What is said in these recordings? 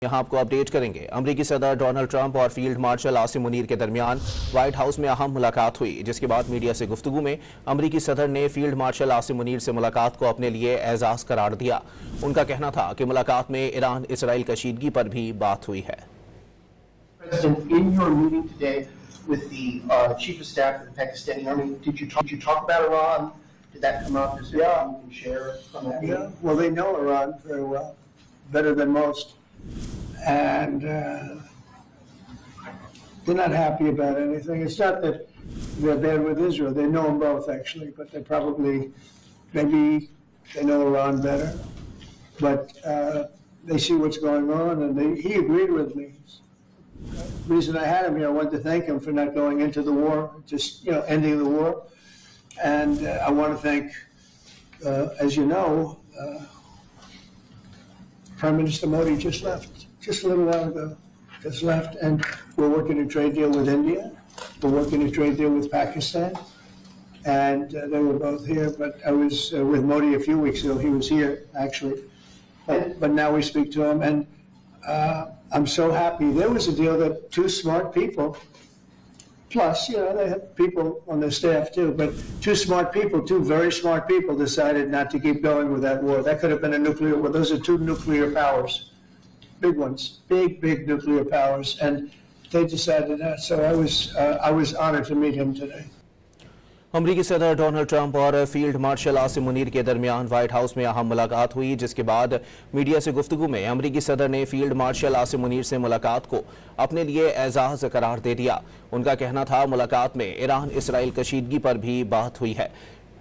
یہاں آپ کو اپڈیٹ کریں گے۔ امریکی صدر ڈونلڈ ٹرمپ اور فیلڈ مارشل عاصم منیر کے درمیان وائٹ ہاؤس میں اہم ملاقات ہوئی، جس کے بعد میڈیا سے گفتگو میں امریکی صدر نے فیلڈ مارشل عاصم منیر سے ملاقات کو اپنے لیے اعزاز قرار دیا۔ ان کا کہنا تھا کہ ملاقات میں ایران اسرائیل کشیدگی پر بھی بات ہوئی ہے۔ President, in your meeting today with the Chief of Staff of the Pakistani Army, did you talk about Iran? Did that come up? Is there anything you can share from that meeting? Yeah, well, they know Iran very well, better than most. And they're not happy about anything. It's not that they're bad with Israel. They know them both, actually, but they probably, maybe they know Iran better. But they see what's going on, and he agreed with me. The reason I had him here, I wanted to thank him for not going into the war, just, ending the war. And I want to thank, as you know, Prime Minister Modi just left, just a little while ago, just left, and we're working a trade deal with India. We're working a trade deal with Pakistan, and they were both here. But I was with Modi a few weeks ago. He was here, actually, but now we speak to him, and I'm so happy. There was a deal that two smart people, plus, they had people on their staff too, but two smart people, two very smart people decided not to keep going with that war. That could have been a nuclear war. Those are two nuclear powers, big ones, big nuclear powers, and they decided that. So I was honored to meet him today. امریکی صدر Donald Trump اور field marshal Asim Munir کے درمیان white house میں اہم ملاقات ہوئی، جس کے بعد میڈیا سے گفتگو میں امریکی صدر نے فیلڈ مارشل عاصم منیر سے ملاقات کو اپنے لیے اعزاز قرار دے دیا۔ ان کا کہنا تھا ملاقات میں ایران اسرائیل کشیدگی پر بھی بات ہوئی ہے۔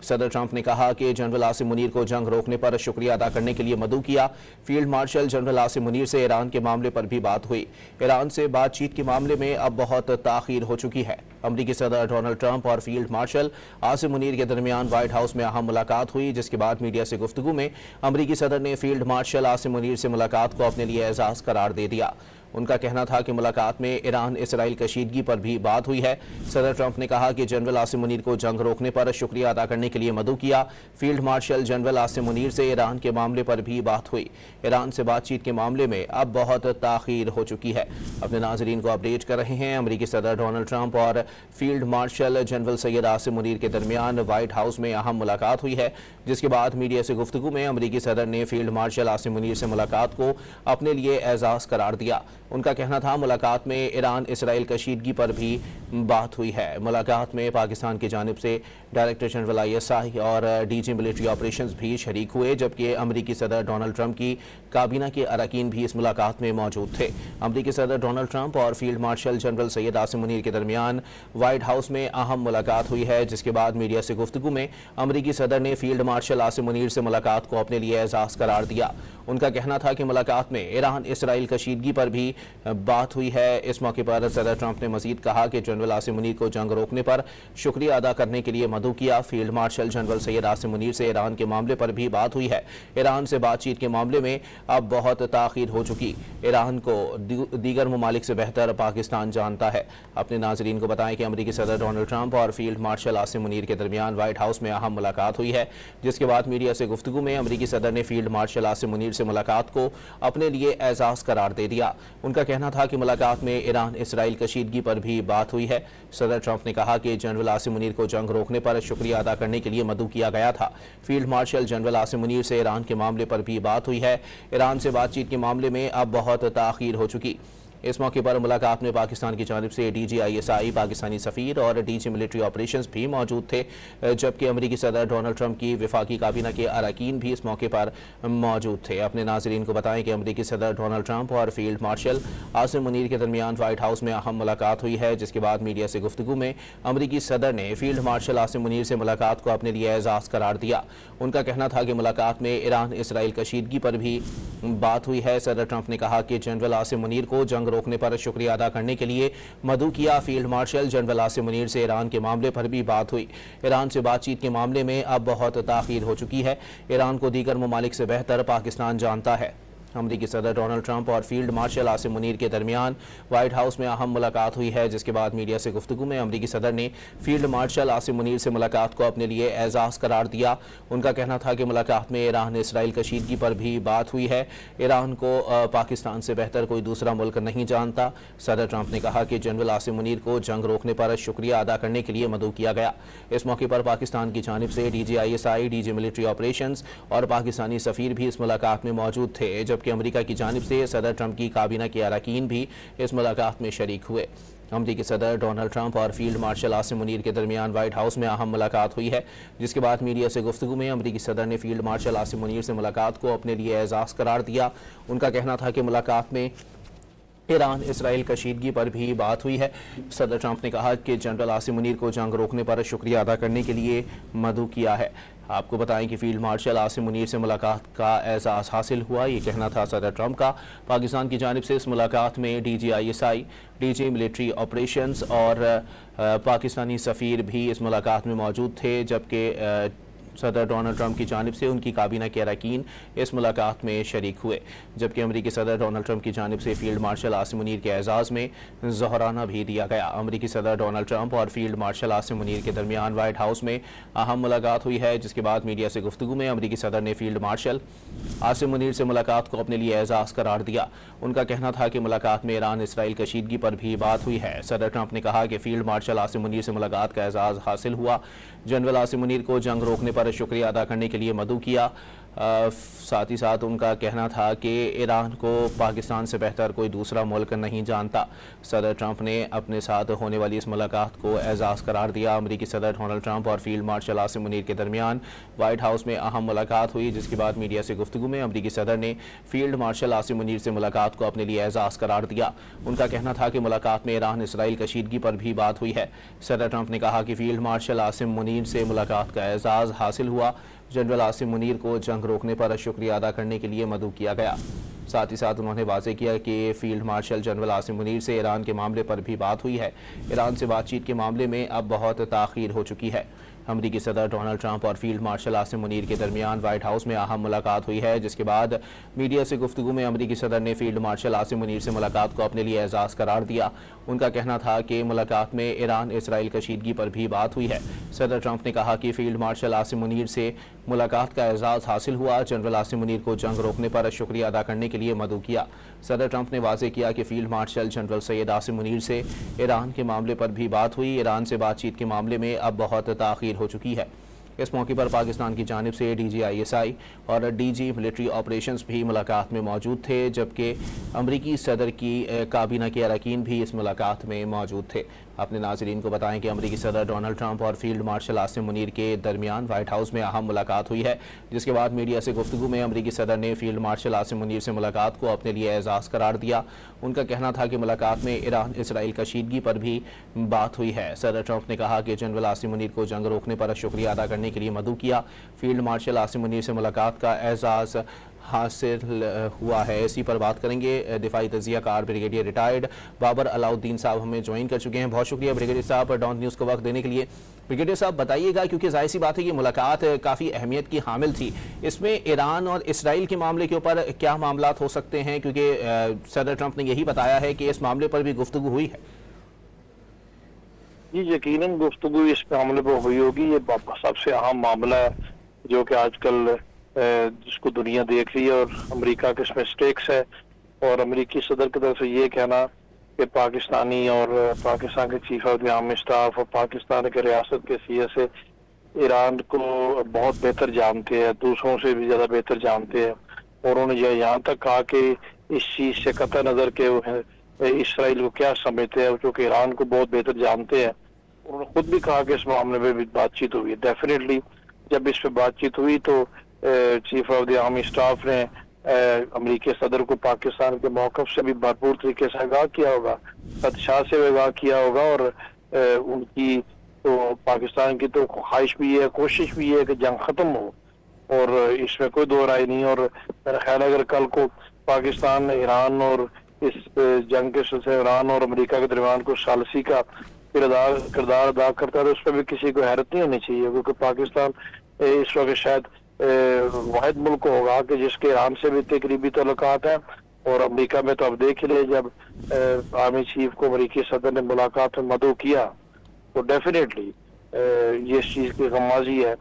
صدر ٹرمپ نے کہا کہ جنرل عاصم منیر کو جنگ روکنے پر شکریہ ادا کرنے کے لیے مدعو کیا۔ Field marshal general Asim Munir سے ایران کے معاملے پر بھی بات ہوئی۔ ایران سے بات چیت کے معاملے میں اب بہت تاخیر ہو چکی ہے۔ امریکی صدر ڈونلڈ ٹرمپ اور فیلڈ مارشل عاصم منیر کے درمیان وائٹ ہاؤس میں اہم ملاقات ہوئی، جس کے بعد میڈیا سے گفتگو میں امریکی صدر نے فیلڈ مارشل عاصم منیر سے ملاقات کو اپنے لیے اعزاز قرار دے دیا۔ ان کا کہنا تھا کہ ملاقات میں ایران اسرائیل کشیدگی پر بھی بات ہوئی ہے۔ صدر ٹرمپ نے کہا کہ جنرل عاصم منیر کو جنگ روکنے پر شکریہ ادا کرنے کے لیے مدعو کیا۔ Field marshal general Asim Munir سے ایران کے معاملے پر بھی بات ہوئی۔ ایران سے بات چیت کے معاملے میں اب بہت تاخیر ہو چکی ہے۔ اپنے ناظرین کو اپڈیٹ کر رہے ہیں۔ امریکی صدر ڈونلڈ ٹرمپ اور field marshal general Syed Asim Munir کے درمیان وائٹ ہاؤس میں اہم ملاقات ہوئی ہے، جس کے بعد میڈیا سے گفتگو میں امریکی صدر نے فیلڈ مارشل عاصم منیر سے ملاقات کو اپنے لیے اعزاز قرار دیا۔ ان کا کہنا تھا ملاقات میں ایران اسرائیل کشیدگی پر بھی بات ہوئی ہے۔ ملاقات میں پاکستان کی جانب سے ڈائریکٹر جنرل ISI اور DG ملٹری آپریشنز بھی شریک ہوئے، جبکہ امریکی صدر ڈونلڈ ٹرمپ کی کابینہ کے اراکین بھی اس ملاقات میں موجود تھے۔ امریکی صدر ڈونلڈ ٹرمپ اور field marshal general Syed Asim Munir کے درمیان وائٹ ہاؤس میں اہم ملاقات ہوئی ہے، جس کے بعد میڈیا سے گفتگو میں امریکی صدر نے فیلڈ مارشل عاصم منیر سے ملاقات کو اپنے لیے اعزاز قرار دیا۔ ان کا کہنا تھا کہ ملاقات میں ایران اسرائیل کشیدگی پر بھی بات ہوئی ہے۔ اس موقع پر صدر ٹرمپ نے مزید کہا کہ جنرل عاصم منیر کو جنگ روکنے پر شکریہ ادا کرنے کے لیے مدعو کیا۔ Field marshal general Syed Asim Munir سے ایران کے معاملے پر بھی بات ہوئی ہے۔ ایران سے بات چیت کے معاملے میں اب بہت تاخیر ہو چکی۔ ایران کو دیگر ممالک سے بہتر پاکستان جانتا ہے۔ اپنے ناظرین کو بتائیں کہ امریکی صدر ڈونلڈ ٹرمپ اور فیلڈ مارشل عاصم منیر کے درمیان وائٹ ہاؤس میں اہم ملاقات ہوئی ہے، جس کے بعد میڈیا سے گفتگو میں امریکی صدر نے فیلڈ مارشل عاصم منیر سے ملاقات کو اپنے لیے اعزاز قرار دے دیا۔ ان کا کہنا تھا کہ ملاقات میں ایران اسرائیل کشیدگی پر بھی بات ہوئی ہے۔ صدر ٹرمپ نے کہا کہ جنرل عاصم منیر کو جنگ روکنے پر شکریہ ادا کرنے کے لیے مدعو کیا گیا تھا۔ Field marshal general Asim Munir سے ایران کے معاملے پر بھی بات ہوئی ہے۔ ایران سے بات چیت کے معاملے میں اب بہت تاخیر ہو چکی۔ اس موقع پر ملاقات میں پاکستان کی جانب سے DG ISI، پاکستانی سفیر اور DG ملٹری آپریشنز بھی موجود تھے، جبکہ امریکی صدر ڈونلڈ ٹرمپ کی وفاقی کابینہ کے اراکین بھی اس موقع پر موجود تھے۔ اپنے ناظرین کو بتائیں کہ امریکی صدر ڈونلڈ ٹرمپ اور فیلڈ مارشل عاصم منیر کے درمیان وائٹ ہاؤس میں اہم ملاقات ہوئی ہے، جس کے بعد میڈیا سے گفتگو میں امریکی صدر نے فیلڈ مارشل عاصم منیر سے ملاقات کو اپنے لیے اعزاز قرار دیا۔ ان کا کہنا تھا کہ ملاقات میں ایران اسرائیل کشیدگی پر بھی بات ہوئی ہے۔ صدر ٹرمپ نے کہا کہ جنرل عاصم منیر کو جنگ روکنے پر شکریہ ادا کرنے کے لیے مدعو کیا۔ Field marshal general Asim Munir سے ایران کے معاملے پر بھی بات ہوئی۔ ایران سے بات چیت کے معاملے میں اب بہت تاخیر ہو چکی ہے۔ ایران کو دیگر ممالک سے بہتر پاکستان جانتا ہے۔ अमरीकी सदर डोनाल्ड ट्रंप और फील्ड मार्शल आसिम मुनीर के दरमियान व्हाइट हाउस में अहम मुलाकात हुई है, जिसके बाद मीडिया से गुफ्तगू में अमरीकी सदर ने फील्ड मार्शल आसिम मुनीर से मुलाकात को अपने लिए एजाज़ करार दिया। उनका कहना था कि मुलाकात में ईरान इसराइल कशीदगी पर भी बात हुई है। ईरान को पाकिस्तान से बेहतर कोई दूसरा मुल्क नहीं जानता। सदर ट्रंप ने कहा कि जनरल आसिम मुनीर को जंग रोकने पर शुक्रिया अदा करने के लिए मदऊ किया गया। इस मौके पर पाकिस्तान की जानिब से DGISI, DG मिलिट्री ऑपरेशंस और पाकिस्तानी सफ़ीर भी इस मुलाकात में मौजूद थे, जबकि अमेरिका की जानिब से सदर ट्रंप की काबीना के अरकान भी इस मुलाकात में शरीक हुए। अमरीकी सदर डोनाल्ड ट्रंप और फील्ड मार्शल आसिम मुनीर के दरमियान व्हाइट हाउस में अहम मुलाकात हुई है, जिसके बाद मीडिया से गुफ्तगू में अमरीकी सदर ने फील्ड मार्शल आसिम मुनीर से मुलाकात को अपने लिए एजाज़ करार दिया। उनका कहना था कि मुलाकात में ईरान इसराइल कशीदगी पर भी बात हुई है। सदर ट्रंप ने कहा कि जनरल आसिम मुनीर को जंग रोकने पर शुक्रिया अदा करने के लिए मदऊ किया है। आपको बताएं कि फील्ड मार्शल आसिम मुनीर से मुलाकात का एजाज़ हासिल हुआ, ये कहना था सदर ट्रंप का। पाकिस्तान की जानिब से इस मुलाकात में DGISI, DG मिलिट्री ऑपरेशंस और पाकिस्तानी सफ़ीर भी इस मुलाकात में मौजूद थे, जबकि सदर डोनाल्ड ट्रंप की जानिब से उनकी काबीना के अरकान इस मुलाकात में शरीक हुए, जबकि अमरीकी सदर डोनाल्ड ट्रंप की जानिब से फील्ड मार्शल आसिम मुनीर के एजाज़ में ज़ोहराना भी दिया गया। अमरीकी सदर डोनाल्ड ट्रंप और फील्ड मार्शल आसिम मुनीर के दरमियान व्हाइट हाउस में अहम मुलाकात हुई है, जिसके बाद मीडिया से गुफ्तगू में अमरीकी सदर ने फील्ड मार्शल आसिम मुनीर से मुलाकात को अपने लिए एजाज़ करार दिया। उनका कहना था कि मुलाकात में ईरान इसराइल कशीदगी पर भी बात हुई है। सदर ट्रंप ने कहा कि फील्ड मार्शल आसिम मुनीर से मुलाकात का एजाज़ हासिल हुआ। जनरल आसिम मुनीर को जंग रोकने पर शुक्रिया अदा करने के लिए मदऊ किया। साथ ही साथ उनका कहना था कि ईरान को पाकिस्तान से बेहतर कोई दूसरा मुल्क नहीं जानता। सदर ट्रंप ने अपने साथ होने वाली इस मुलाकात को एजाज़ करार दिया। अमरीकी सदर डोनाल्ड ट्रंप और फील्ड मार्शल आसिम मुनीर के दरमियान व्हाइट हाउस में अहम मुलाकात हुई, जिसके बाद मीडिया से गुफ्तगू में अमरीकी सदर ने फील्ड मार्शल आसिम मुनीर से मुलाकात को अपने लिए एजाज़ करार दिया। उनका कहना था कि मुलाकात में ईरान इसराइल कशीदगी पर भी बात हुई है। सदर ट्रंप ने कहा कि फील्ड मार्शल आसिम मुनीर से मुलाकात का एजाज़ हासिल हुआ। जनरल आसिम मुनीर को जंग रोकने पर शुक्रिया अदा करने के लिए मदऊ किया गया। साथ ही साथ उन्होंने वाज़ेह किया कि field marshal general Asim Munir से ईरान के मामले पर भी बात हुई है। ईरान से बातचीत के मामले में अब बहुत ताख़ीर हो चुकी है। अमरीकी सदर डोनाल्ड ट्रंप और फील्ड मार्शल आसिम मुनीर के दरमियान व्हाइट हाउस में अहम मुलाकात हुई है, जिसके बाद मीडिया से गुफ्तगू में अमरीकी सदर ने फील्ड मार्शल आसिम मुनीर से मुलाकात को अपने लिए एजाज़ करार दिया। उनका कहना था कि मुलाकात में ईरान इसराइल कशीदगी पर भी बात हुई है। सदर ट्रंप ने कहा कि फील्ड मार्शल आसिम मुनीर से मुलाकात का एजाज़ हासिल हुआ। जनरल आसिम मुनीर को जंग रोकने पर शुक्रिया अदा करने के लिए मदऊ किया। सदर ट्रंप ने वाज़ेह किया कि field marshal general Syed Asim Munir से ईरान के मामले पर भी बात हुई। ईरान से बातचीत के मामले में अब बहुत ताख़ीर हो चुकी है। इस मौके पर पाकिस्तान की जानिब से DGISI और DG मिलिट्री ऑपरेशंस भी मुलाकात में मौजूद थे, जबकि अमरीकी सदर की काबीना के अरकान भी इस मुलाकात में मौजूद थे। अपने नाज़रीन को बताएं कि अमरीकी सदर डोनाल्ड ट्रंप और फील्ड मार्शल आसिम मुनीर के दरमियान व्हाइट हाउस में अहम मुलाकात हुई है, जिसके बाद मीडिया से गुफ्तगू में अमरीकी सदर ने फील्ड मार्शल आसिम मुनीर से मुलाकात को अपने लिए एजाज़ करार दिया। उनका कहना था कि मुलाकात में ईरान इसराइल कशीदगी पर भी बात हुई है। सदर ट्रंप ने कहा कि जनरल आसिम मुनीर को जंग रोकने पर शुक्रिया अदा करने के लिए मदऊ किया। फील्ड मार्शल आसिम मुनीर से मुलाकात का एजाज़ हासिल हुआ है। इसी पर बात करेंगे। दिफाई तजिया कार ब्रिगेडियर रिटायर्ड बाबर अलाउद्दीन साहब हमें ज्वाइन कर चुके हैं। बहुत शुक्रिया ब्रिगेडियर साहब डॉन न्यूज़ को वक्त देने के लिए। ब्रिगेडियर साहब बताइएगा, क्योंकि जाहिर सी बात है कि मुलाकात काफ़ी अहमियत की हामिल थी, इसमें ईरान और इसराइल के मामले के ऊपर क्या मामलात हो सकते हैं, क्योंकि सदर ट्रंप ने यही बताया है कि इस मामले पर भी गुफ्तगू हुई है। जी यकीनन गुफ्तगू इस मामले पर हुई होगी। ये सबसे अहम मामला है जो कि आजकल जिसको दुनिया देख रही है, और अमेरिका के इसमें स्टेक्स है। और अमेरिकी सदर की तरफ से ये कहना कि पाकिस्तानी और पाकिस्तान के chief of the army staff और पाकिस्तान के रियासत के CSA ईरान को बहुत बेहतर जानते हैं, दूसरों से भी ज़्यादा बेहतर जानते हैं। और उन्होंने यहाँ तक कहा कि इस चीज़ से कतई नज़र के इसराइल को क्या समझते हैं, जो कि ईरान को बहुत बेहतर जानते हैं। उन्होंने खुद भी कहा कि इस मामले में भी बातचीत हुई। डेफिनेटली जब इस पर बातचीत हुई तो chief of the army staff ने अमेरिकी सदर को पाकिस्तान के मौक़िफ़ से भी भरपूर तरीके से आगाह किया होगा, खदशा से भी आगाह किया होगा। और उनकी तो पाकिस्तान की तो ख्वाहिश भी है, कोशिश भी है कि जंग ख़त्म हो, और इसमें कोई दो राय नहीं। और मेरा ख्याल है अगर कल को पाकिस्तान ईरान और इस जंग के सिलसिले ईरान और अमेरिका के दरमियान को सालसी का किरदार अदा करता है, तो उस पर भी किसी को हैरत नहीं होनी चाहिए, क्योंकि पाकिस्तान इस वक्त शायद واحد ملک ہوگا کہ جس کے ایران سے بھی قریبی تعلقات ہیں، اور امریکہ میں تو اب دیکھ لیں جب آرمی چیف کو امریکی صدر نے ملاقات میں مدعو کیا تو ڈیفینیٹلی یہ اس چیز کی غمازی ہے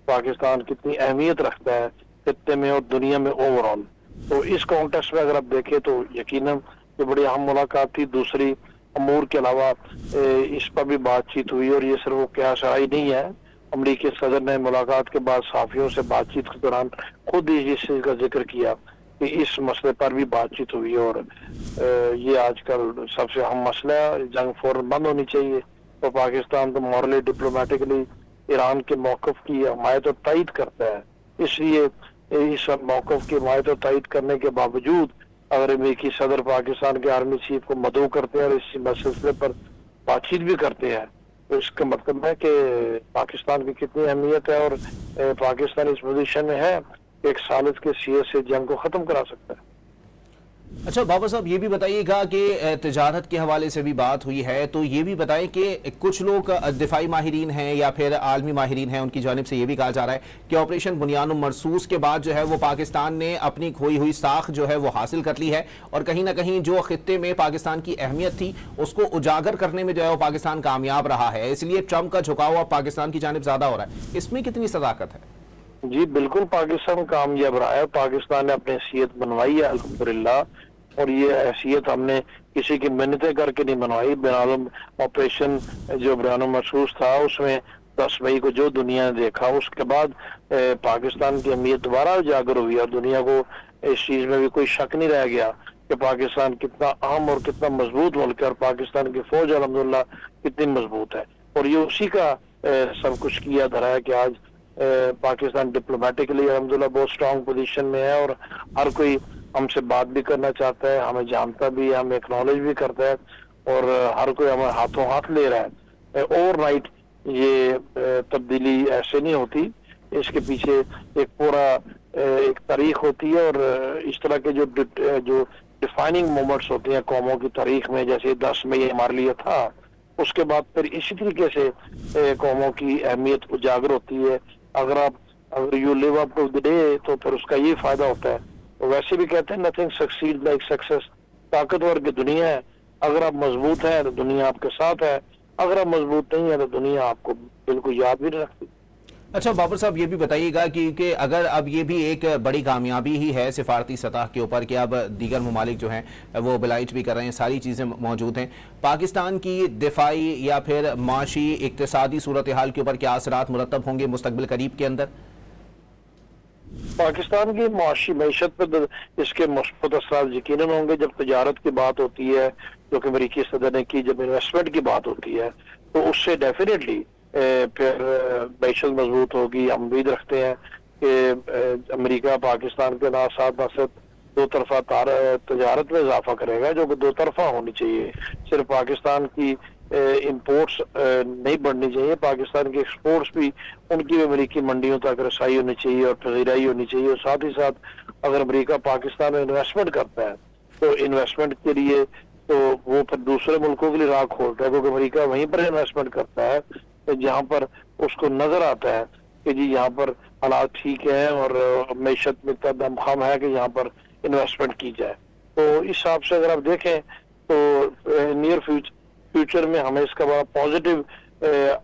پاکستان کتنی اہمیت رکھتا ہے خطے میں اور دنیا میں اوور آل. تو اس کانٹیکسٹ میں اگر آپ دیکھیں تو یقیناً یہ بڑی اہم ملاقات تھی. دوسری امور کے علاوہ اس پر بھی بات چیت ہوئی، اور یہ صرف وہ قیاس آرائی نہیں ہے. امریکی صدر نے ملاقات کے بعد صحافیوں سے بات چیت کے دوران خود ہی اس چیز کا ذکر کیا کہ اس مسئلے پر بھی بات چیت ہوئی، اور یہ آج کل سب سے اہم مسئلہ ہے. جنگ فوراً بند ہونی چاہیے، اور پاکستان تو مورلی ڈپلومیٹکلی ایران کے موقف کی حمایت اور تائید کرتا ہے. اس لیے اس موقف کی حمایت اور تائید کرنے کے باوجود اگر امریکی صدر پاکستان کے آرمی چیف کو مدعو کرتے ہیں اور اس سلسلے پر بات چیت بھی کرتے ہیں تو اس کا مطلب ہے کہ پاکستان کی کتنی اہمیت ہے، اور پاکستان اس پوزیشن میں ہے کہ ایک ثالث کے سیئے سے جنگ کو ختم کرا سکتا ہے. اچھا بابا صاحب یہ بھی بتائیے گا کہ تجارت کے حوالے سے بھی بات ہوئی ہے، تو یہ بھی بتائیں کہ کچھ لوگ دفاعی ماہرین ہیں یا پھر عالمی ماہرین ہیں، ان کی جانب سے یہ بھی کہا جا رہا ہے کہ آپریشن بنیان مرصوص کے بعد جو ہے وہ پاکستان نے اپنی کھوئی ہوئی ساکھ جو ہے وہ حاصل کر لی ہے، اور کہیں نہ کہیں جو خطے میں پاکستان کی اہمیت تھی اس کو اجاگر کرنے میں جو ہے وہ پاکستان کامیاب رہا ہے، اس لیے ٹرمپ کا جھکاؤ اب پاکستان کی جانب زیادہ ہو رہا ہے. اس میں کتنی صداقت ہے؟ جی بالکل پاکستان کامیاب رہا ہے. پاکستان نے اپنی حیثیت بنوائی ہے الحمدللہ، اور یہ حیثیت ہم نے کسی کی منتیں کر کے نہیں بنوائی. بین آپریشن جو بریان مرصوص تھا اس میں 10 مئی کو جو دنیا نے دیکھا اس کے بعد پاکستان کی اہمیت دوبارہ اجاگر ہوئی، اور دنیا کو اس چیز میں بھی کوئی شک نہیں رہ گیا کہ پاکستان کتنا اہم اور کتنا مضبوط ملک ہے، اور پاکستان کی فوج الحمدللہ کتنی مضبوط ہے. اور یہ اسی کا سب کچھ کیا دھرا ہے کہ آج پاکستان ڈپلومیٹکلی الحمدللہ بہت سٹرانگ پوزیشن میں ہے، اور ہر کوئی ہم سے بات بھی کرنا چاہتا ہے، ہمیں جانتا بھی ہے، ہمیں اکنالج بھی کرتا ہے، اور ہر کوئی ہمیں ہاتھوں ہاتھ لے رہا ہے. اوور نائٹ یہ تبدیلی ایسے نہیں ہوتی، اس کے پیچھے ایک پورا ایک تاریخ ہوتی ہے، اور اس طرح کے جو ڈیفائننگ مومنٹس ہوتے ہیں قوموں کی تاریخ میں، جیسے 10 مئی ہمارے لیے تھا، اس کے بعد پھر اسی طریقے سے قوموں کی اہمیت اجاگر ہوتی ہے. اگر you live up to the day تو پھر اس کا یہ فائدہ ہوتا ہے. ویسے بھی کہتے ہیں نتھنگ سکسیڈ لائک سکسیس. طاقتور کی دنیا ہے، اگر آپ مضبوط ہیں تو دنیا آپ کے ساتھ ہے، اگر آپ مضبوط نہیں ہے تو دنیا آپ کو بالکل یاد بھی نہیں رکھتی. اچھا بابر صاحب یہ بھی بتائیے گا کہ اگر اب یہ بھی ایک بڑی کامیابی ہی ہے سفارتی سطح کے اوپر کہ اب دیگر ممالک جو ہیں وہ بلائٹ بھی کر رہے ہیں، ساری چیزیں موجود ہیں، پاکستان کی دفاعی یا پھر معاشی اقتصادی صورتحال کے اوپر کیا اثرات مرتب ہوں گے مستقبل قریب کے اندر؟ پاکستان کی معاشی معیشت پر اس کے مثبت اثرات یقیناً ہوں گے. جب تجارت کی بات ہوتی ہے جو کہ امریکی صدر نے کی، جب انویسٹمنٹ کی بات ہوتی ہے تو اس سے ڈیفینیٹلی پھر معیشت مضبوط ہوگی. ہم امید رکھتے ہیں کہ امریکہ پاکستان کے ساتھ نہ صرف دو طرفہ تجارت میں اضافہ کرے گا جو کہ دو طرفہ ہونی چاہیے. صرف پاکستان کی امپورٹس نہیں بڑھنی چاہیے، پاکستان کی ایکسپورٹس بھی ان کی امریکی منڈیوں تک رسائی ہونی چاہیے اور پذیرائی ہونی چاہیے. اور ساتھ ہی ساتھ اگر امریکہ پاکستان میں انویسٹمنٹ کرتا ہے تو انویسٹمنٹ کے لیے تو وہ پھر دوسرے ملکوں کے لیے راہ کھولتا ہے، کیونکہ امریکہ وہیں پر انویسٹمنٹ کرتا ہے جہاں پر اس کو نظر آتا ہے کہ جی یہاں پر حالات ٹھیک ہیں اور معیشت میں اتنا دم خم ہے کہ یہاں پر انویسٹمنٹ کی جائے. تو اس حساب سے اگر آپ دیکھیں تو نیئر فیوچر میں ہمیں اس کا بڑا پازیٹیو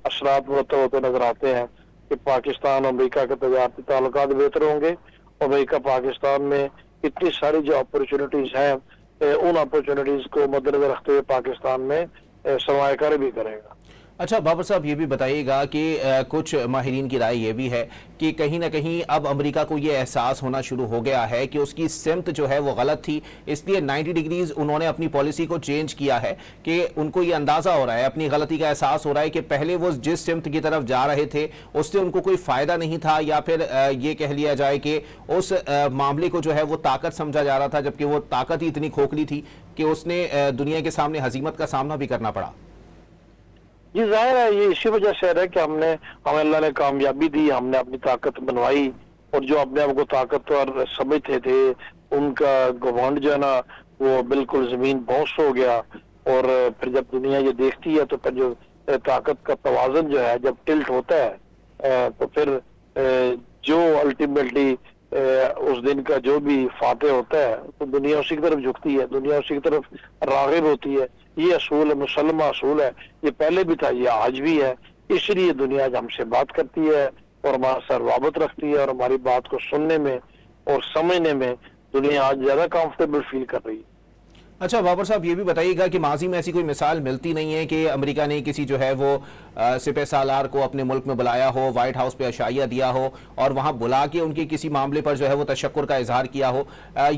اثرات مرتب ہوتے نظر آتے ہیں کہ پاکستان اور امریکہ کے تجارتی تعلقات بہتر ہوں گے، اور امریکہ پاکستان میں اتنی ساری جو اپرچونٹیز ہیں ان اپرچونٹیز کو مد نظر رکھتے ہوئے پاکستان میں سرمایہ کاری بھی کرے گا. اچھا بابر صاحب یہ بھی بتائیے گا کہ کچھ ماہرین کی رائے یہ بھی ہے کہ کہیں نہ کہیں اب امریکہ کو یہ احساس ہونا شروع ہو گیا ہے کہ اس کی سمت جو ہے وہ غلط تھی، اس لیے 90 ڈگریز انہوں نے اپنی پالیسی کو چینج کیا ہے کہ ان کو یہ اندازہ ہو رہا ہے، اپنی غلطی کا احساس ہو رہا ہے کہ پہلے وہ جس سمت کی طرف جا رہے تھے اس سے ان کو کوئی فائدہ نہیں تھا، یا پھر یہ کہہ لیا جائے کہ اس معاملے کو جو ہے وہ طاقت سمجھا جا رہا تھا، جبکہ وہ طاقت ہی اتنی کھوکھلی تھی کہ اس نے دنیا کے سامنے ہزیمت کا سامنا بھی کرنا پڑا. یہ ظاہر ہے یہ اسی وجہ سے ہے کہ ہمیں اللہ نے کامیابی دی، ہم نے اپنی طاقت بنوائی، اور جو اپنے آپ کو طاقتور سمجھتے تھے ان کا گھمنڈ جو ہے نا وہ بالکل زمین بوس ہو گیا. اور پھر جب دنیا یہ دیکھتی ہے تو پھر جو طاقت کا توازن جو ہے جب ٹلٹ ہوتا ہے تو پھر जो अल्टीमेटली उस दिन का जो भी फातह होता है तो दुनिया उसी की तरफ झुकती है, दुनिया उसी की तरफ राग़िब होती है। ये असूल है, मुसलमा असूल है, ये पहले भी था, ये आज भी है। इसलिए दुनिया आज हमसे बात करती है और हमारे साथ रवाबत रखती है, और हमारी बात को सुनने में और समझने में दुनिया आज ज्यादा कंफर्टेबल फील कर रही है। अच्छा बाबर साहब, ये भी बताइएगा कि माजी में ऐसी कोई मिसाल मिलती नहीं है कि अमेरिका ने किसी जो है वो सिपह सालार को अपने मुल्क में बुलाया हो, वाइट हाउस पे अशाइया दिया हो और वहां बुला के उनके किसी मामले पर जो है वो तशक्कुर का इजहार किया हो।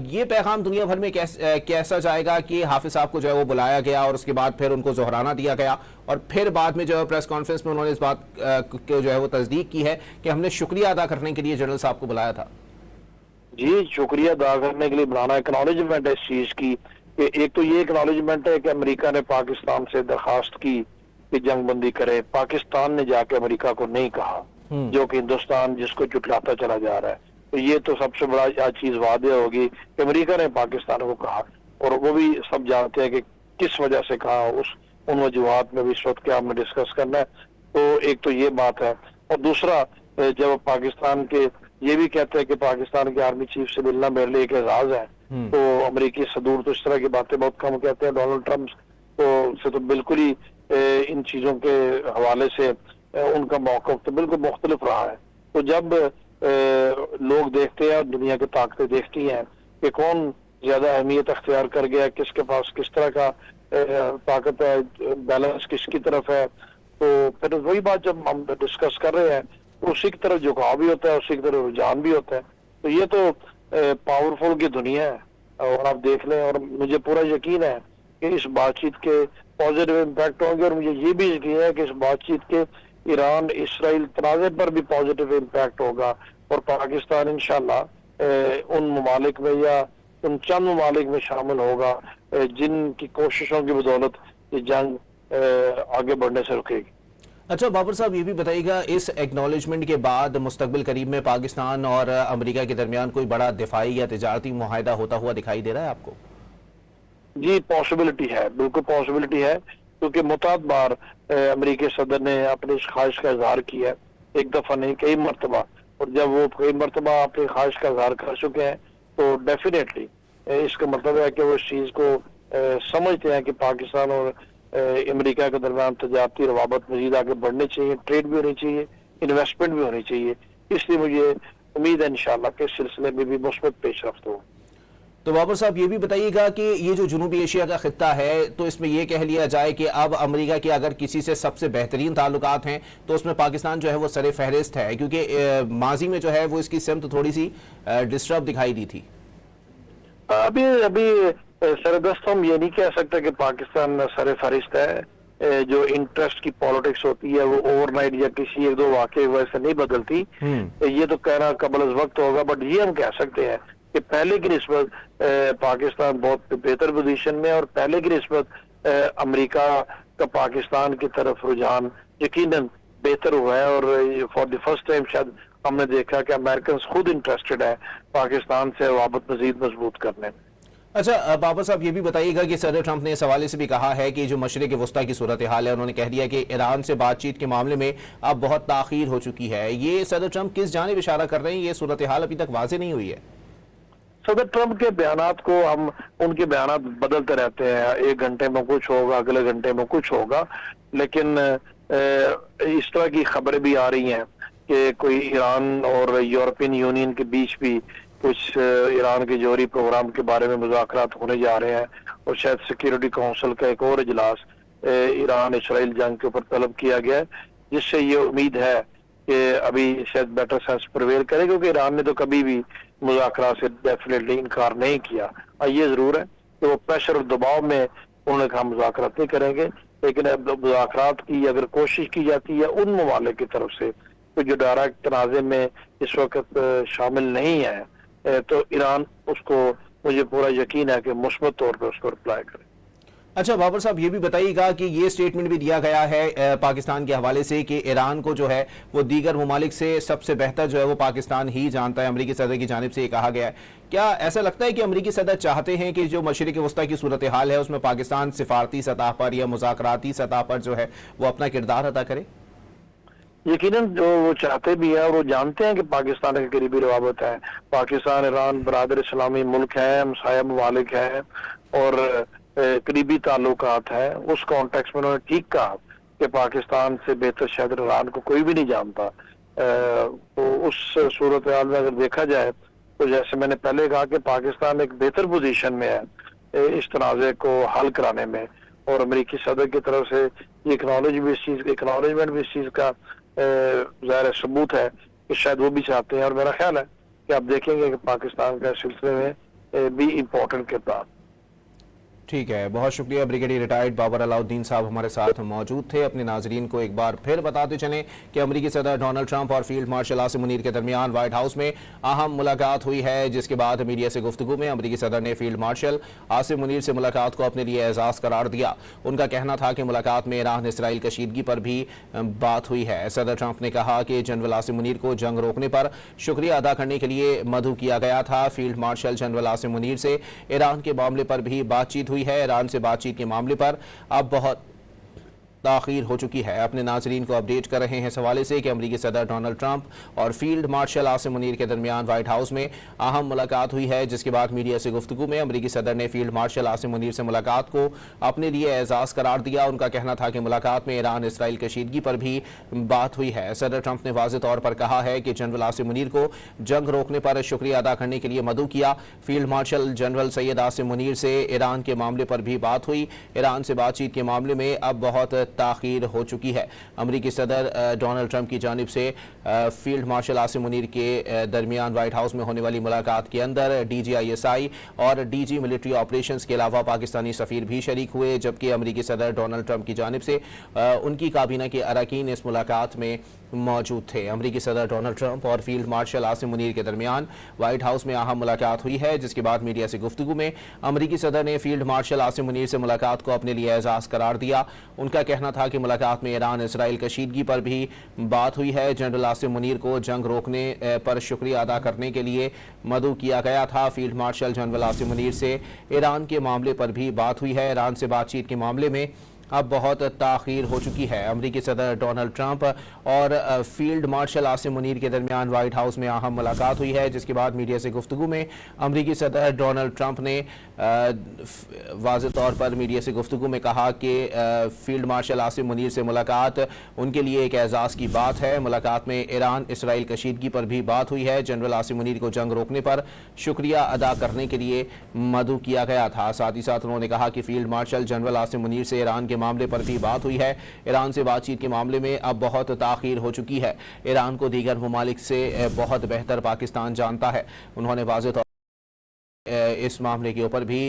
ये पैगाम दुनिया भर में कैसा जाएगा कि हाफिज साहब को जो है वो बुलाया गया और उसके बाद फिर उनको जोहराना दिया गया और फिर बाद में जो है प्रेस कॉन्फ्रेंस में उन्होंने इस बात को जो है वो तस्दीक की है कि हमने शुक्रिया अदा करने के लिए जनरल साहब को बुलाया था। जी, शुक्रिया अदा करने के लिए बुलाना, एक्नॉलेजमेंट है इस चीज की। एक तो ये एक्नॉलेजमेंट है कि अमेरिका ने पाकिस्तान से दरखास्त की कि जंगबंदी करे, पाकिस्तान ने जाके अमेरिका को नहीं कहा, जो कि हिंदुस्तान जिसको जुटलाता चला जा रहा है। तो ये तो सबसे बड़ा चीज वादे होगी कि अमेरिका ने पाकिस्तान को कहा, और वो भी सब जानते हैं कि किस वजह से कहा, उन वजूहात में भी इस वक्त क्या हमें डिस्कस करना है। तो एक तो ये बात है, और दूसरा जब पाकिस्तान के ये भी कहते हैं कि पाकिस्तान के आर्मी चीफ से मिलना मेरे लिए एक एजाज है, तो अमेरिकी सदूर तो इस तरह की बातें बहुत कम कहते हैं। डोनाल्ड ट्रंप तो बिल्कुल ही इन चीजों के हवाले से उनका मौक़िफ़ तो बिल्कुल मुख्तलिफ रहा है। तो जब लोग देखते हैं, दुनिया की ताकतें देखती हैं कि कौन ज्यादा अहमियत अख्तियार कर गया, किसके पास किस तरह का ताकत है, बैलेंस किसकी तरफ है, तो फिर वही बात जब हम डिस्कस कर रहे हैं तो उसी की तरफ झुकाव भी होता है, उसी की तरफ रुझान भी होता है। तो ये तो पावरफुल की दुनिया है, और आप देख लें, और मुझे पूरा यकीन है कि इस बातचीत के पॉजिटिव इम्पैक्ट होंगे, और मुझे ये भी यकीन है कि इस बातचीत के ईरान इसराइल तनाज़े पर भी पॉजिटिव इम्पैक्ट होगा, और पाकिस्तान इंशाल्लाह उन ममालिक में या उन चंद ममालिक में शामिल होगा जिनकी कोशिशों की बदौलत ये जंग आगे बढ़ने से रुकेगी। अच्छा बाबर साहब, ये भी बताइएगा, इस एक्नॉलेजमेंट के बाद मुस्तकबिल करीब में पाकिस्तान और अमेरिका के दरमियान कोई बड़ा दिफाई या तिजारती मुआहिदा होता हुआ दिखाई दे रहा है आपको? जी, पॉसिबिलिटी है, बिल्कुल पॉसिबिलिटी है, क्योंकि मुताद बार अमेरिकी सदर ने अपनी इस ख्वाहिश का इजहार किया, एक दफा नहीं कई मरतबा, और जब वो कई मरतबा अपनी ख्वाहिश का इजहार कर चुके हैं तो डेफिनेटली इसका मतलब है कि वो इस चीज को समझते हैं कि पाकिस्तान और अमेरिका के दरमियान तजारती रवाबत मजीद आगे बढ़नी चाहिए, ट्रेड भी होनी चाहिए, इन्वेस्टमेंट भी होनी चाहिए। इसलिए मुझे उम्मीद है इंशाल्लाह कि इस सिलसिले में भी मुस्बत पेशरफ्त हो। तो बाबर साहब, ये भी बताइएगा कि ये जो जुनूबी एशिया का खित्ता है, तो इसमें ये कह लिया जाए कि अब अमेरिका के अगर किसी से सबसे बेहतरीन ताल्लुकात हैं तो उसमें पाकिस्तान जो है वो सरे फहरिस्त है, क्योंकि माजी में जो है वो इसकी सिमत थोड़ी सी डिस्टर्ब दिखाई दी थी। अभी सरदस्त हम ये नहीं कह सकते कि पाकिस्तान सरे फहरिस्त है। जो इंटरेस्ट की पॉलिटिक्स होती है वो ओवरनाइट या किसी एक दो वाक़े वजह से नहीं बदलती, ये तो कहना कबल वक्त होगा। बट ये हम कह सकते हैं कि पहले की निस्बत पाकिस्तान बहुत बेहतर पोजीशन में, और पहले की निस्बत अमेरिका का पाकिस्तान की तरफ रुझान यकीनन बेहतर हुआ है, और फॉर द फर्स्ट टाइम शायद हमने देखा कि अमेरिकन खुद इंटरेस्टेड है पाकिस्तान से वाबत मजीद मजबूत करने में। अच्छा बाबर साहब, ये भी बताइएगा कि सदर ट्रंप ने इस हवाले से भी कहा है कि जो मशरिक़ वस्ता की सूरत हाल है, उन्होंने कह दिया कि ईरान से बातचीत के मामले में अब बहुत ताख़ीर हो चुकी है। ये सदर ट्रंप किस जानिब इशारा कर रहे हैं? ये सूरत हाल अभी तक वाज़ेह नहीं हुई है। सदर ट्रंप के बयानात को हम उनके बयानात बदलते रहते हैं, एक घंटे में कुछ होगा, अगले घंटे में कुछ होगा, लेकिन इस तरह की खबरें भी आ रही हैं कि कोई ईरान और यूरोपियन यूनियन के बीच भी कुछ ईरान के जौहरी प्रोग्राम के बारे में मुज़ाकरात होने जा रहे हैं, और शायद सिक्योरिटी काउंसिल का एक और इजलास ईरान इसराइल जंग के ऊपर तलब किया गया है, जिससे ये उम्मीद है कि अभी शायद बेटर सेंस प्रिवेल करे, क्योंकि ईरान ने तो कभी भी मुज़ाकरात से डेफिनेटली इनकार नहीं किया। ये जरूर है कि वो प्रेशर और दबाव में उन्होंने कहा मुज़ाकरात नहीं करेंगे, लेकिन मुज़ाकरात की अगर कोशिश की जाती है उन ममालिक की तरफ से तो जो डायरेक्ट तनाज़े में इस वक्त शामिल नहीं है, तो ईरान उसको, मुझे पूरा यकीन है कि मुस्बत तौर पर उसको रिप्लाई करे। अच्छा बाबर साहब, ये भी बताइएगा कि ये स्टेटमेंट भी दिया गया है पाकिस्तान के हवाले से कि ईरान को जो है वो दीगर ममालिक से सबसे बेहतर जो है वो पाकिस्तान ही जानता है, अमरीकी सदर की जानिब से ये कहा गया है। क्या ऐसा लगता है कि अमरीकी सदर चाहते हैं कि जो मशरिक़ वस्ता की सूरत हाल है उसमें पाकिस्तान सिफारती सतह पर या मुज़ाकराती सतह पर जो है वो अपना किरदार अदा करे? यकीनन जो वो चाहते भी हैं और वो जानते हैं कि पाकिस्तान के करीबी रवाबत है, पाकिस्तान ईरान बरादर इस्लामी मुल्क है, हमसाया ममालिक है और करीबी ताल्लुकात है। उस कॉन्टेक्स्ट में उन्होंने ठीक कहा कि पाकिस्तान से बेहतर शायद ईरान को कोई भी नहीं जानता। तो उस सूरत हाल में अगर देखा जाए तो जैसे मैंने पहले कहा कि पाकिस्तान एक बेहतर पोजीशन में है इस तनाज़े को हल कराने में, और अमेरिकी सदर की तरफ से ये एक्नॉलेजमेंट भी इस चीज़ का ज़ाहिर सबूत है कि शायद वो भी चाहते हैं, और मेरा ख्याल है कि आप देखेंगे कि पाकिस्तान का सिलसिले में भी इम्पोर्टेंट किरदार। ठीक है, बहुत शुक्रिया। ब्रिगेडियर रिटायर्ड बाबर अलाउद्दीन साहब हमारे साथ मौजूद थे। अपने नाजरीन को एक बार फिर बताते चलें कि अमेरिकी सदर डोनाल्ड ट्रंप और फील्ड मार्शल आसिम मुनीर के दरमियान व्हाइट हाउस में अहम मुलाकात हुई है, जिसके बाद मीडिया से गुफ्तगू में अमेरिकी सदर ने फील्ड मार्शल आसिम मुनीर से मुलाकात को अपने लिए एजाज़ करार दिया। उनका कहना था कि मुलाकात में ईरान इसराइल कशीदगी पर भी बात हुई है। सदर ट्रंप ने कहा कि जनरल आसिम मुनीर को जंग रोकने पर शुक्रिया अदा करने के लिए मदऊ किया गया था। Field marshal general Asim Munir से ईरान के मामले पर भी बातचीत हुई है। ईरान से बातचीत के मामले पर अब बहुत ताख़ीर हो चुकी है। अपने नाजरीन को अपडेट कर रहे हैं इस हवाले से कि अमेरिकी सदर डोनाल्ड ट्रंप और फील्ड मार्शल आसिम मुनीर के दरमियान व्हाइट हाउस में अहम मुलाकात हुई है, जिसके बाद मीडिया से गुफ्तगू में अमेरिकी सदर ने फील्ड मार्शल आसिम मुनीर से मुलाकात को अपने लिए एजाज़ करार दिया। उनका कहना था कि मुलाकात में ईरान इसराइल कशीदगी पर भी बात हुई है। सदर ट्रंप ने वाज़ेह तौर पर कहा है कि जनरल आसिम मुनीर को जंग रोकने पर शुक्रिया अदा करने के लिए मदऊ किया। Field marshal general Syed Asim Munir से ईरान के मामले पर भी बात हुई। ईरान से बातचीत के मामले में अब बहुत ताख़ीर हो चुकी है। अमेरिकी सदर डोनाल्ड ट्रंप की जानिब से फील्ड मार्शल आसिम मुनीर के दरमियान व्हाइट हाउस में होने वाली मुलाकात के अंदर DGISI और DG मिलिट्री ऑपरेशंस के अलावा पाकिस्तानी सफ़ीर भी शरीक हुए, जबकि अमेरिकी सदर डोनाल्ड ट्रंप की जानिब से उनकी काबीना के अरकान इस मुलाकात में मौजूद थे। अमेरिकी सदर डोनाल्ड ट्रंप और फील्ड मार्शल आसिम मुनीर के दरमियान व्हाइट हाउस में अहम मुलाकात हुई है, जिसके बाद मीडिया से गुफ्तगू में अमेरिकी सदर ने फील्ड मार्शल आसिम मुनीर से मुलाकात को अपने लिए एजाज़ करार दिया। उनका कहना था कि मुलाकात में ईरान इसराइल कशीदगी पर भी बात हुई है। जनरल आसिम मुनीर को जंग रोकने पर शुक्रिया अदा करने के लिए मदऊ किया गया था। Field marshal general Asim Munir से ईरान के मामले पर भी बात हुई है। ईरान से बातचीत के मामले में अब बहुत ताख़ीर हो चुकी है। अमेरिकी सदर डोनाल्ड ट्रंप और फील्ड मार्शल आसिम मुनीर के दरमियान व्हाइट हाउस में अहम मुलाकात हुई है, जिसके बाद मीडिया से गुफ्तगू में अमेरिकी सदर डोनाल्ड ट्रंप ने वाज़ेह तौर पर मीडिया से गुफ्तगू में कहा कि फील्ड मार्शल आसिम मुनीर से मुलाकात उनके लिए एक एजाज़ की बात है। मुलाकात में ईरान इसराइल कशीदगी पर भी बात हुई है। जनरल आसिम मुनीर को जंग रोकने पर शुक्रिया अदा करने के लिए मदऊ किया गया था। साथ ही साथ उन्होंने कहा कि field marshal general Asim Munir से ईरान के मामले पर भी बात हुई है। ईरान से बातचीत के मामले में अब बहुत ताख़ीर हो चुकी है। ईरान को दीगर ममालिक से बहुत बेहतर पाकिस्तान जानता है। उन्होंने वाज़ेह तौर इस मामले के ऊपर भी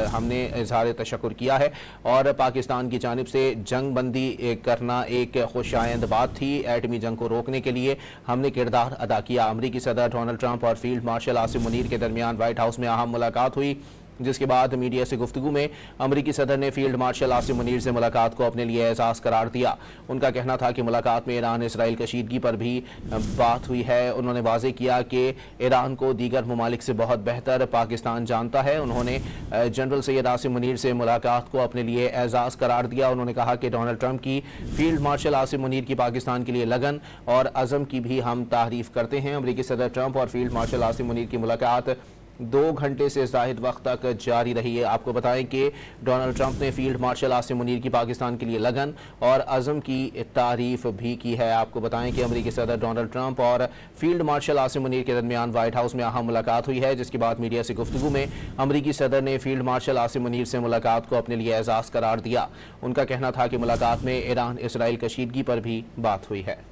हमने इज़हार तशक्कुर किया है और पाकिस्तान की जानिब से जंग बंदी करना एक खुशाइंद बात थी। एटमी जंग को रोकने के लिए हमने किरदार अदा किया। अमेरिकी सदर डोनाल्ड ट्रंप और फील्ड मार्शल आसिम मुनीर के दरमियान व्हाइट हाउस में अहम मुलाकात हुई, जिसके बाद मीडिया से गुफ्तगू में अमेरिकी सदर ने फील्ड मार्शल आसिम मुनीर से मुलाकात को अपने लिए एजाज़ करार दिया। उनका कहना था कि मुलाकात में ईरान इसराइल कशीदगी पर भी बात हुई है। उन्होंने वाज़ेह किया कि ईरान को दीगर ममालिक से बहुत बेहतर पाकिस्तान जानता है। उन्होंने जनरल सैयद आसिम मुनीर से मुलाकात को अपने लिए एजाज़ करार दिया। उन्होंने कहा कि डोनाल्ड ट्रंप की फील्ड मार्शल आसिम मुनीर की पाकिस्तान के लिए लगन और अज़म की भी हम तारीफ़ करते हैं। अमेरिकी सदर ट्रंप और फील्ड मार्शल आसिम मुनीर की मुलाकात 2 घंटे से ज़ायद वक्त तक जारी रही है। आपको बताएं कि डोनाल्ड ट्रंप ने फील्ड मार्शल आसिम मुनीर की पाकिस्तान के लिए लगन और अज़म की तारीफ़ भी की है। आपको बताएं कि अमेरिकी सदर डोनाल्ड ट्रंप और फील्ड मार्शल आसिम मुनीर के दरमियान व्हाइट हाउस में अहम मुलाकात हुई है, जिसके बाद मीडिया से गुफ्तगू में अमेरिकी सदर ने फील्ड मार्शल आसिम मुनीर से मुलाकात को अपने लिए एजाज़ करार दिया। उनका कहना था कि मुलाकात में ईरान इसराइल कशीदगी पर भी बात हुई है।